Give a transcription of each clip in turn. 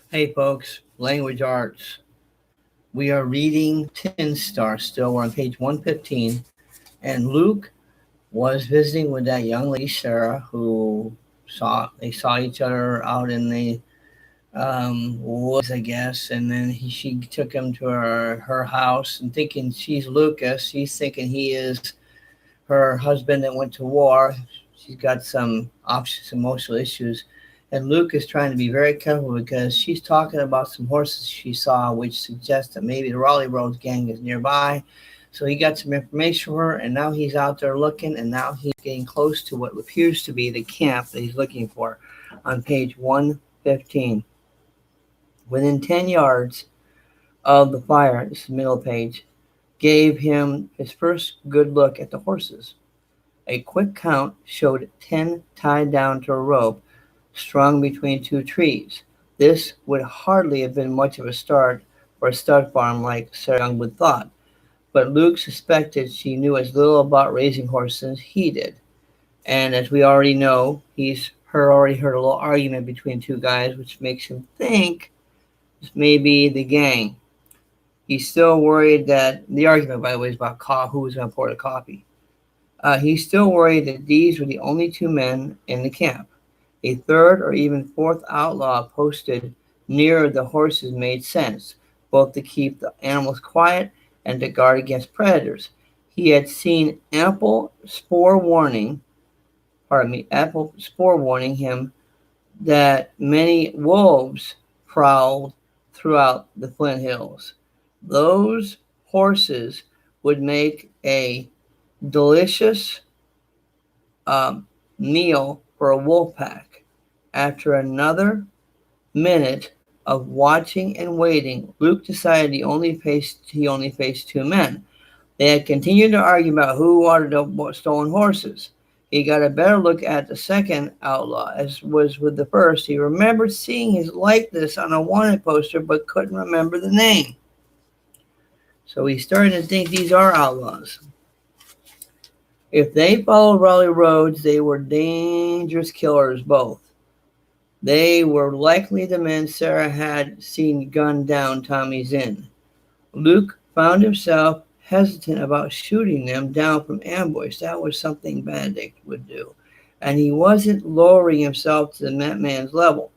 Hey folks, language arts. We are reading Tinstar still. We're on page 115. And Luke was visiting with that young lady, Sarah, who they saw each other out in the woods, I guess. And then she took him to her house and thinking she's Lucas. She's thinking he is her husband that went to war. She's got some emotional issues. And Luke is trying to be very careful because she's talking about some horses she saw, which suggests that maybe the Raleigh Roads gang is nearby. So he got some information for her, and now he's out there looking, and now he's getting close to what appears to be the camp that he's looking for on page 115. Within 10 yards of the fire, this is middle page, gave him his first good look at the horses. A quick count showed 10 tied down to a rope strung between two trees. This would hardly have been much of a start for a stud farm like Sarah Youngwood thought, but Luke suspected she knew as little about raising horses as he did. And as we already know, he's already heard a little argument between two guys, which makes him think this may be the gang. He's still worried that the argument, by the way, is about who was going to pour the coffee. He's still worried that these were the only two men in the camp. A third or even fourth outlaw posted near the horses made sense, both to keep the animals quiet and to guard against predators. He had seen ample spore warning him that many wolves prowled throughout the Flint Hills. Those horses would make a delicious meal for a wolf pack. After another minute of watching and waiting, Luke decided he only faced two men. They had continued to argue about who wanted the stolen horses. He got a better look at the second outlaw, as was with the first. He remembered seeing his likeness on a wanted poster, but couldn't remember the name. So he started to think these are outlaws. If they followed Raleigh roads, they were dangerous killers both. They were likely the men Sarah had seen gun down Tommy's Inn. Luke found himself hesitant about shooting them down from ambush. That was something Benedict would do. And he wasn't lowering himself to the man's level.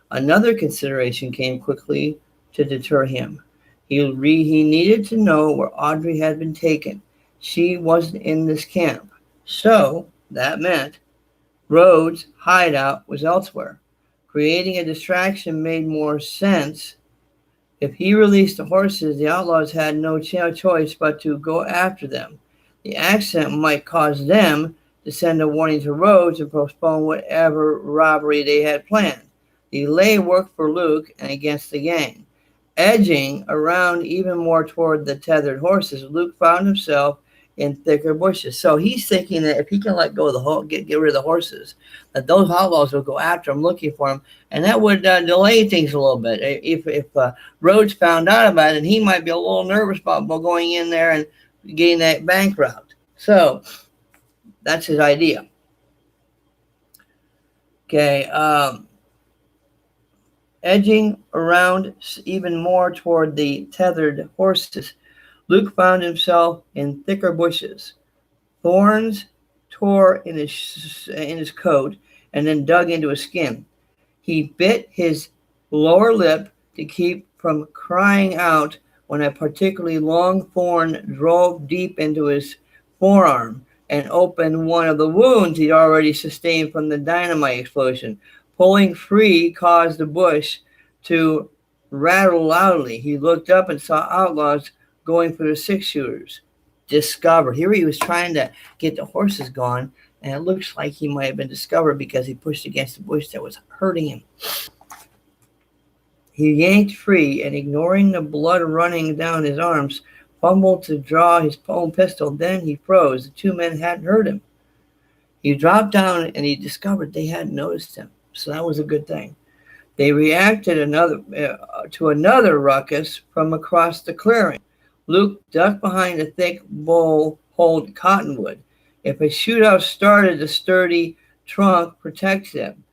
Another consideration came quickly to deter him. He needed to know where Audrey had been taken. She wasn't in this camp. So that meant Rhodes' hideout was elsewhere. Creating a distraction made more sense. If he released the horses, the outlaws had no choice but to go after them. The accident might cause them to send a warning to Rhodes and postpone whatever robbery they had planned. The delay worked for Luke and against the gang. Edging around even more toward the tethered horses, Luke found himself in thicker bushes. So he's thinking that if he can let go of get rid of the horses, that those outlaws will go after him, looking for him, and that would delay things a little bit. If Rhodes found out about it, he might be a little nervous about going in there and getting that bank route. So that's his idea. Okay. Edging around even more toward the tethered horses, Luke found himself in thicker bushes. Thorns tore in his coat and then dug into his skin. He bit his lower lip to keep from crying out when a particularly long thorn drove deep into his forearm and opened one of the wounds he'd already sustained from the dynamite explosion. Pulling free caused the bush to rattle loudly. He looked up and saw outlaws going for the six-shooters. Discovered. Here he was trying to get the horses gone, and it looks like he might have been discovered because he pushed against the bush that was hurting him. He yanked free and, ignoring the blood running down his arms, fumbled to draw his own pistol. Then he froze. The two men hadn't heard him. He dropped down and he discovered they hadn't noticed him. So that was a good thing. They reacted to another ruckus from across the clearing. Luke ducked behind a thick bowl-holed cottonwood. If a shootout started, the sturdy trunk protected him.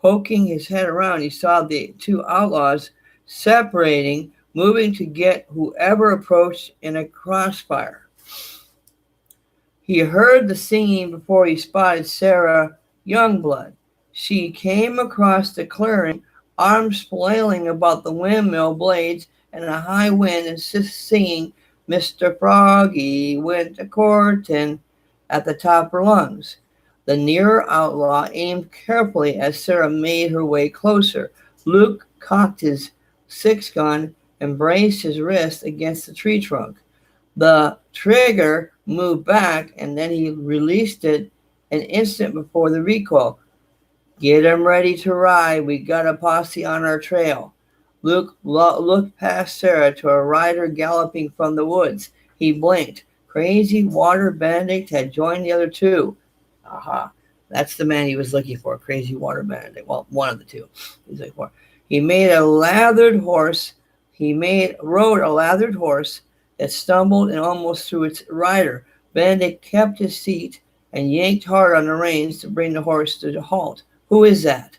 Poking his head around, he saw the two outlaws separating, moving to get whoever approached in a crossfire. He heard the singing before he spotted Sarah Youngblood. She came across the clearing, arms flailing about the windmill blades in a high wind, and singing Mr. Froggy went a courtin' at the top of her lungs. The nearer outlaw aimed carefully as Sarah made her way closer. Luke cocked his six-gun and braced his wrist against the tree trunk. The trigger moved back, and then he released it an instant before the recoil. "Get 'em ready to ride. We got a posse on our trail." Luke looked past Sarah to a rider galloping from the woods. He blinked. Crazy Water Benedict had joined the other two. Aha. That's the man he was looking for, Crazy Water Benedict. Well, one of the two he's looking for. He rode a lathered horse that stumbled and almost threw its rider. Benedict kept his seat and yanked hard on the reins to bring the horse to a halt. "Who is that?"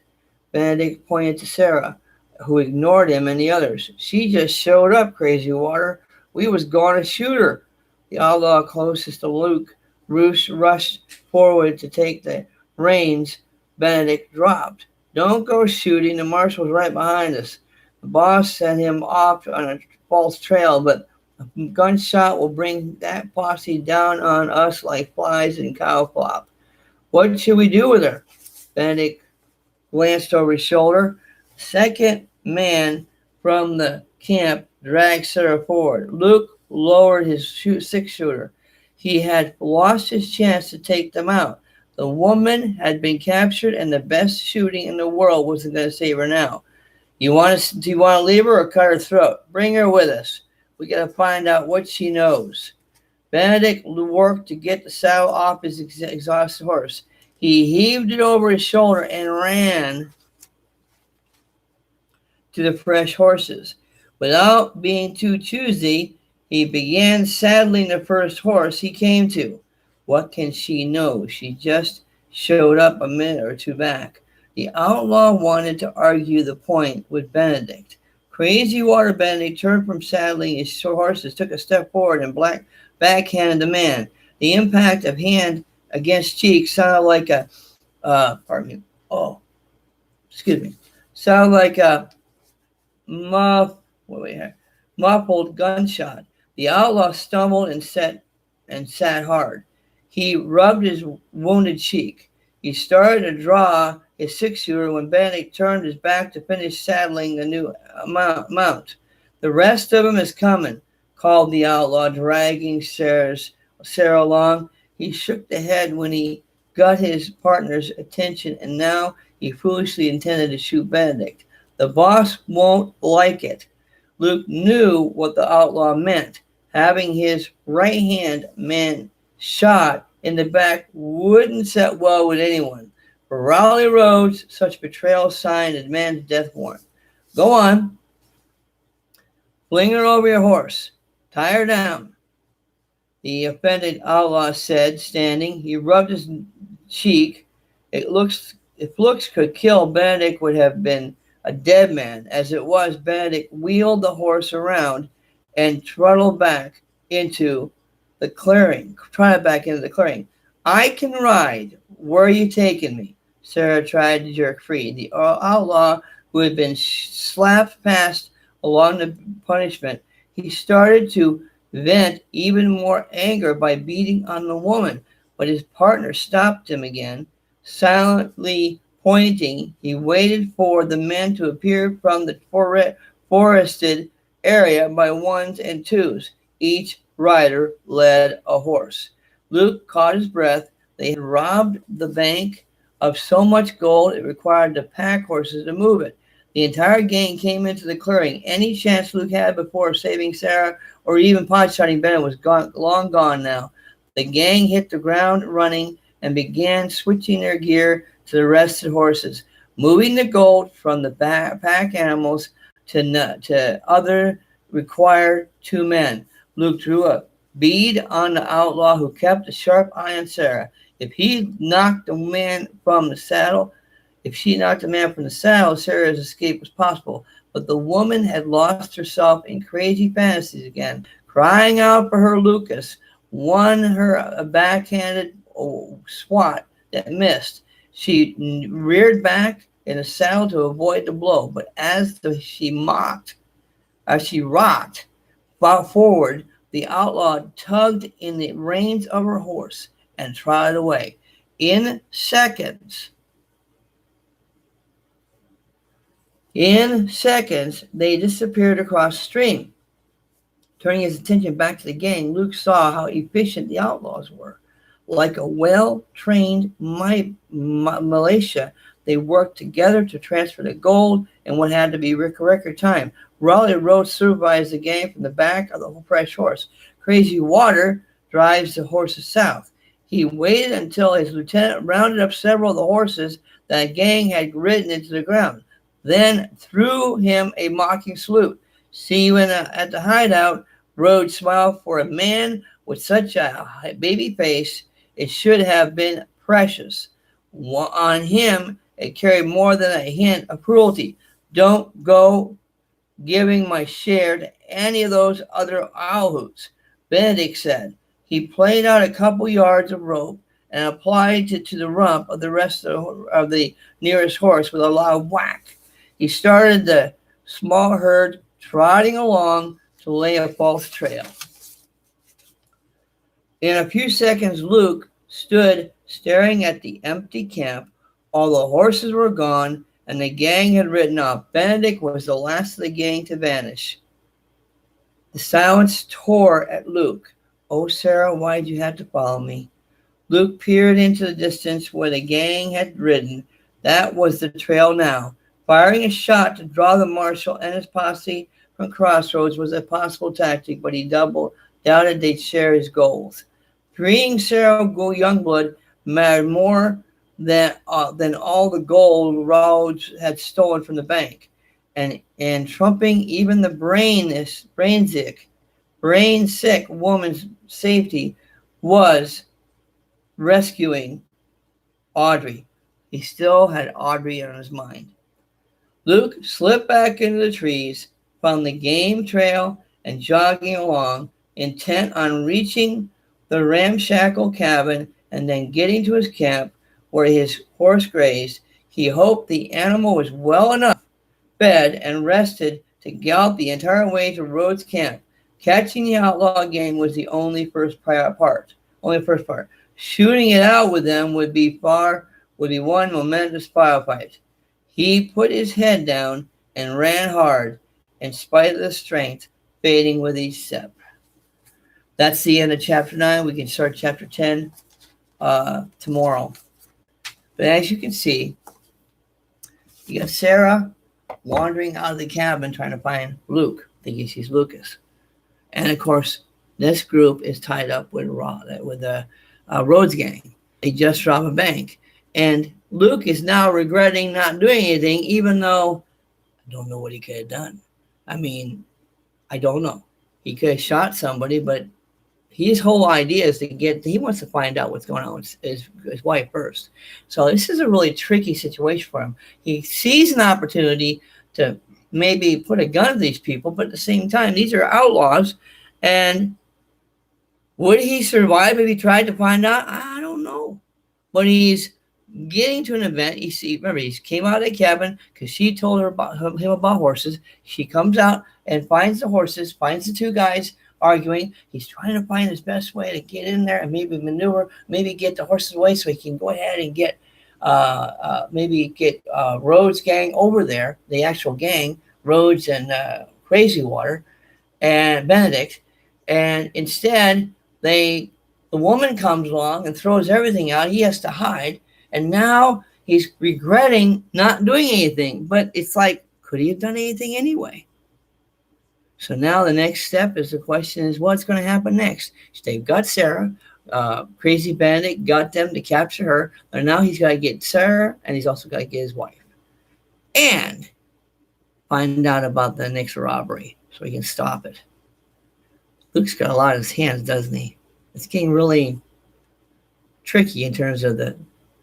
Benedict pointed to Sarah, who ignored him and the others. "She just showed up, Crazy Water. We was going to shoot her." The outlaw closest to Luke rushed forward to take the reins. Benedict dropped. "Don't go shooting. The marshal's right behind us. The boss sent him off on a false trail, but a gunshot will bring that posse down on us like flies in cow flop." "What should we do with her?" Benedict glanced over his shoulder. The second man from the camp dragged Sarah forward. Luke lowered his six-shooter. He had lost his chance to take them out. The woman had been captured, and the best shooting in the world wasn't going to save her now. Do you want to leave her or cut her throat? Bring her with us. We got to find out what she knows. Benedict worked to get the saddle off his exhausted horse. He heaved it over his shoulder and ran to the fresh horses. Without being too choosy, he began saddling the first horse he came to. What can she know? She just showed up a minute or two back. The outlaw wanted to argue the point with Benedict. Crazy Water Benedict turned from saddling his horses, took a step forward, and backhanded the man. The impact of hand against cheek sounded like a muffled gunshot. The outlaw stumbled and sat hard. He rubbed his wounded cheek. He started to draw his six-shooter when Benedict turned his back to finish saddling the new mount. "The rest of 'em is coming," called the outlaw, dragging Sarah along. He shook the head when he got his partner's attention, and now he foolishly intended to shoot Benedict. "The boss won't like it." Luke knew what the outlaw meant. Having his right-hand man shot in the back wouldn't set well with anyone. For Raleigh roads, such betrayal signed a man's death warrant. "Go on. Fling her over your horse. Tie her down," the offended outlaw said, standing. He rubbed his cheek. If looks could kill, Benedict would have been a dead man. As it was, Benedict wheeled the horse around and trotted back into the clearing. "I can ride. Where are you taking me?" Sarah tried to jerk free. The outlaw, who had been slapped past along the punishment, he started to vent even more anger by beating on the woman, but his partner stopped him again. Silently pointing, he waited for the men to appear from the forested area by ones and twos. Each rider led a horse. Luke caught his breath. They had robbed the bank of so much gold it required the pack horses to move it. The entire gang came into the clearing. Any chance Luke had before of saving Sarah or even pot-shotting Bennett was long gone now. The gang hit the ground running and began switching their gear to the rested horses, moving the gold from the pack animals to other required two men. Luke drew a bead on the outlaw, who kept a sharp eye on Sarah. If she knocked the man from the saddle, Sarah's escape was possible. but the woman had lost herself in crazy fantasies again, crying out for her Lucas, won her a backhanded swat that missed. She reared back in a saddle to avoid the blow, but as she rocked forward, the outlaw tugged in the reins of her horse and trotted away. In seconds, they disappeared across the stream. Turning his attention back to the gang, Luke saw how efficient the outlaws were. Like a well-trained militia, they worked together to transfer the gold in what had to be record time. Raleigh Rhodes supervised the gang from the back of the fresh horse. Crazy Water drives the horses south. He waited until his lieutenant rounded up several of the horses that the gang had ridden into the ground, then threw him a mocking salute. See you at the hideout. Rhodes smiled. For a man with such a baby face, it should have been precious. On him, it carried more than a hint of cruelty. Don't go giving my share to any of those other owl hoots, Benedict said. He played out a couple yards of rope and applied it to the rump of the rest of the nearest horse with a loud whack. He started the small herd trotting along to lay a false trail. In a few seconds, Luke stood staring at the empty camp. All the horses were gone, and the gang had ridden off. Benedict was the last of the gang to vanish. The silence tore at Luke. Oh, Sarah, why did you have to follow me? Luke peered into the distance where the gang had ridden. That was the trail now. Firing a shot to draw the marshal and his posse from Crossroads was a possible tactic, but he doubted they'd share his goals. Freeing Sarah Youngblood mattered more than all the gold Rhodes had stolen from the bank, and trumping even the brain-sick woman's safety was rescuing Audrey. He still had Audrey on his mind. Luke slipped back into the trees, found the game trail, and jogging along, intent on reaching the ramshackle cabin and then getting to his camp where his horse grazed. He hoped the animal was well enough fed and rested to gallop the entire way to Rhodes' camp. Catching the outlaw gang was the only first part. Shooting it out with them would be one momentous firefight. He put his head down and ran hard, in spite of the strength fading with each step. That's the end of chapter 9. We can start chapter 10 tomorrow. But as you can see, you got Sarah wandering out of the cabin trying to find Luke, thinking she's Lucas. And of course, this group is tied up with the Rhodes gang. They just robbed a bank. And Luke is now regretting not doing anything, even though I don't know what he could have done. I mean, I don't know. He could have shot somebody, but his whole idea is he wants to find out what's going on with his wife first. So this is a really tricky situation for him. He sees an opportunity to maybe put a gun to these people, but at the same time, these are outlaws. And would he survive if he tried to find out? I don't know. But he's getting to an event. Remember, he came out of the cabin because she told him about horses. She comes out and finds the horses, finds the two guys arguing. He's trying to find his best way to get in there and maybe maneuver, maybe get the horses away so he can go ahead and get Rhodes' gang over there, the actual gang, Rhodes and Crazy Water and Benedict. And instead, the woman comes along and throws everything out. He has to hide. And now he's regretting not doing anything. But it's like, could he have done anything anyway? So now the next step is the question is, what's going to happen next? They've got Sarah. Crazy Benedict got them to capture her. And now he's got to get Sarah, and he's also got to get his wife. And find out about the next robbery so he can stop it. Luke's got a lot in his hands, doesn't he? It's getting really tricky in terms of the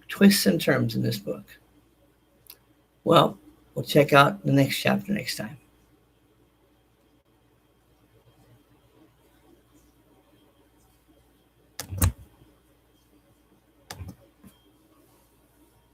twists and turns in this book. Well, We'll check out the next chapter next time.